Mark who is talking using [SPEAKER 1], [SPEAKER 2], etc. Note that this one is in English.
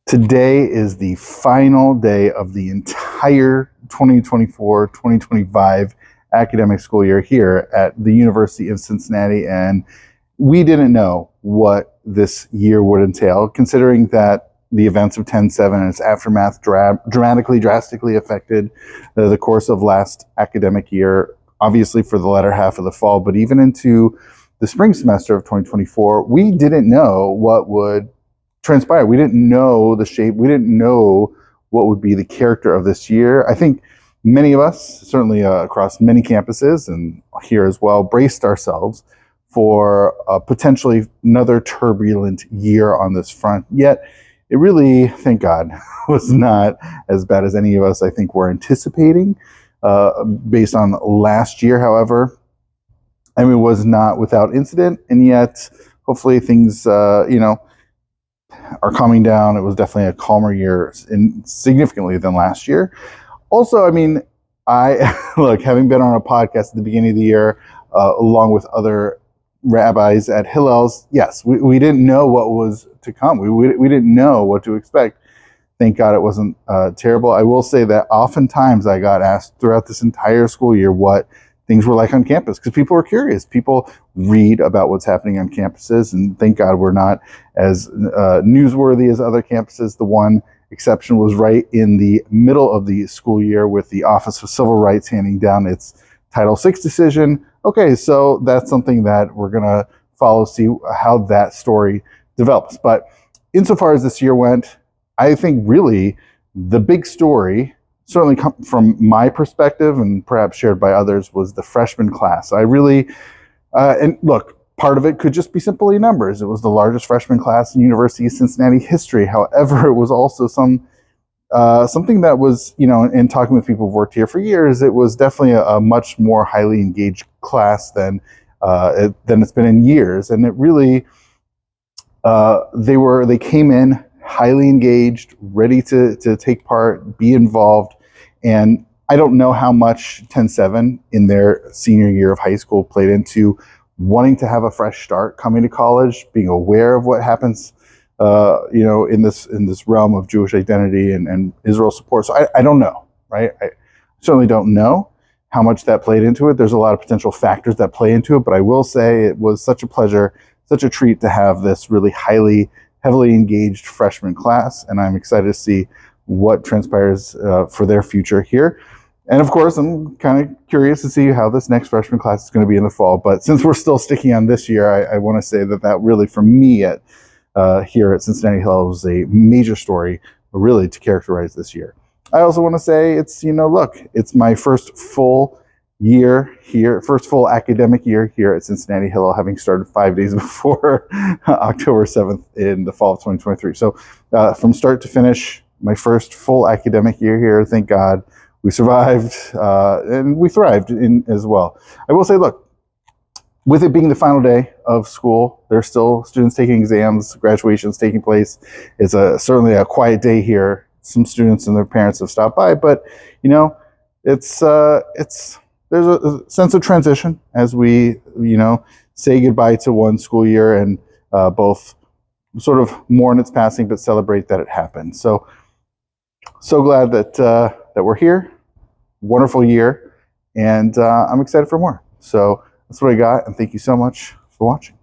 [SPEAKER 1] Today is the final day of the entire 2024-2025 academic school year here at the University of Cincinnati, and we didn't know what this year would entail, considering that the events of 10/7 and its aftermath drastically affected the course of last academic year, obviously for the latter half of the fall, but even into the spring semester of 2024, we didn't know what would transpire. We didn't know the shape. We didn't know what would be the character of this year. I think many of us, certainly across many campuses and here as well, braced ourselves for potentially another turbulent year on this front. Yet it really, thank God, was not as bad as any of us, I think, were anticipating based on last year. However, I mean, it was not without incident, and yet hopefully things, are calming down. It was definitely a calmer year significantly than last year. Also, I mean, look, having been on a podcast at the beginning of the year, along with other rabbis at Hillel's, yes, we didn't know what was to come. We didn't know what to expect. Thank God it wasn't terrible. I will say that oftentimes I got asked throughout this entire school year what things were like on campus, because people are curious. People read about what's happening on campuses, and thank God we're not as newsworthy as other campuses. The one exception was right in the middle of the school year with the Office of Civil Rights handing down its Title VI decision. Okay, so that's something that we're going to follow, see how that story develops. But insofar as this year went, I think really the big story, certainly from my perspective and perhaps shared by others, was the freshman class. I really, and look, part of it could just be simply numbers. It was the largest freshman class in University of Cincinnati history. However, it was also something that was, in talking with people who've worked here for years, it was definitely a much more highly engaged class than it's been in years. And it really, they came in highly engaged, ready to take part, be involved. And I don't know how much 10/7 in their senior year of high school played into wanting to have a fresh start, coming to college, being aware of what happens, in this realm of Jewish identity and Israel support. So I don't know, right? I certainly don't know how much that played into it. There's a lot of potential factors that play into it, but I will say it was such a pleasure, such a treat to have this really heavily engaged freshman class, and I'm excited to see what transpires for their future here. And of course, I'm kind of curious to see how this next freshman class is going to be in the fall. But since we're still sticking on this year, I want to say that really, for me, here at Cincinnati Hillel, was a major story, really, to characterize this year. I also want to say it's, look, it's my first full year here, first full academic year here at Cincinnati Hillel, having started 5 days before October 7th in the fall of 2023. So from start to finish, my first full academic year here, thank God, we survived and we thrived as well. I will say, look, with it being the final day of school, there's still students taking exams, graduations taking place. It's certainly a quiet day here. Some students and their parents have stopped by, but there's a sense of transition as we say goodbye to one school year and both sort of mourn its passing, but celebrate that it happened. So glad that we're here. Wonderful year, and I'm excited for more. So that's what I got, and thank you so much for watching.